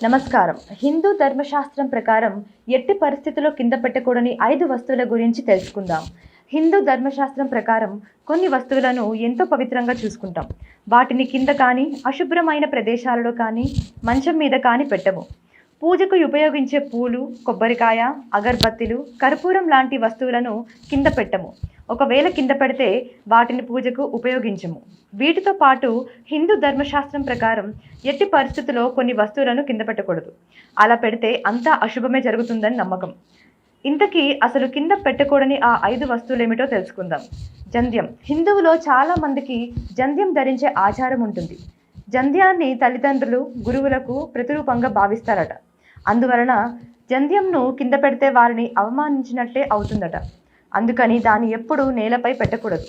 నమస్కారం. హిందూ ధర్మశాస్త్రం ప్రకారం ఎట్టి పరిస్థితుల్లో కింద పెట్టకూడని 5 వస్తువుల గురించి తెలుసుకుందాం. హిందూ ధర్మశాస్త్రం ప్రకారం కొన్ని వస్తువులను ఎంతో పవిత్రంగా చూసుకుంటాం. వాటిని కింద కానీ, అశుభ్రమైన ప్రదేశాలలో కానీ, మంచం మీద కానీ పెట్టము. పూజకు ఉపయోగించే పూలు, కొబ్బరికాయ, అగరబత్తీలు, కర్పూరం లాంటి వస్తువులను కింద పెట్టము. ఒకవేళ కింద పెడితే వాటిని పూజకు ఉపయోగించము. వీటితో పాటు హిందూ ధర్మశాస్త్రం ప్రకారం ఎట్టి పరిస్థితుల్లో కొన్ని వస్తువులను కింద పెట్టకూడదు. అలా పెడితే అంతా అశుభమే జరుగుతుందని నమ్మకం. ఇంతకీ అసలు కింద పెట్టకూడని ఆ 5 వస్తువులేమిటో తెలుసుకుందాం. జంధ్యం. హిందువులో చాలా మందికి జంధ్యం ధరించే ఆచారం ఉంటుంది. జంధ్యాన్ని తల్లిదండ్రులు, గురువులకు ప్రతిరూపంగా భావిస్తారట. అందువలన జంధ్యంను కింద పెడితే వారిని అవమానించినట్టే అవుతుందట. అందుకని దాన్ని ఎప్పుడూ నేలపై పెట్టకూడదు.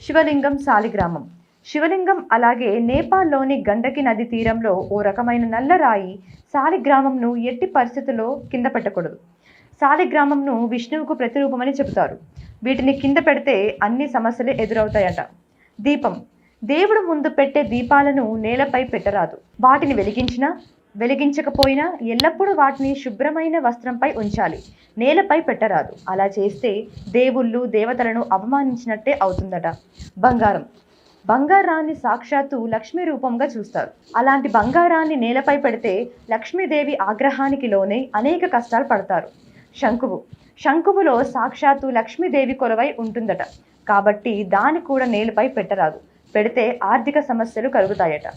శివలింగం, శాలిగ్రామం. శివలింగం అలాగే నేపాల్లోని గండకి నది తీరంలో ఓ రకమైన నల్లరాయి శాలిగ్రామంను ఎట్టి పరిస్థితుల్లో కింద పెట్టకూడదు. శాలిగ్రామంను విష్ణువుకు ప్రతిరూపమని చెబుతారు. వీటిని కింద పెడితే అన్ని సమస్యలు ఎదురవుతాయట. దీపం. దేవుడు ముందు పెట్టే దీపాలను నేలపై పెట్టరాదు. వాటిని వెలిగించకపోయినా ఎల్లప్పుడూ వాటిని శుభ్రమైన వస్త్రంపై ఉంచాలి. నేలపై పెట్టరాదు. అలా చేస్తే దేవుళ్ళు, దేవతలను అవమానించినట్టే అవుతుందట. బంగారం. బంగారాన్ని సాక్షాత్తు లక్ష్మీ రూపంగా చూస్తారు. అలాంటి బంగారాన్ని నేలపై పెడితే లక్ష్మీదేవి ఆగ్రహానికి లోనై అనేక కష్టాలు పడతారు. శంకువు. శంకువులో సాక్షాత్తు లక్ష్మీదేవి కొలువై ఉంటుందట. కాబట్టి దాన్ని కూడా నేలపై పెట్టరాదు. పెడితే ఆర్థిక సమస్యలు కలుగుతాయట.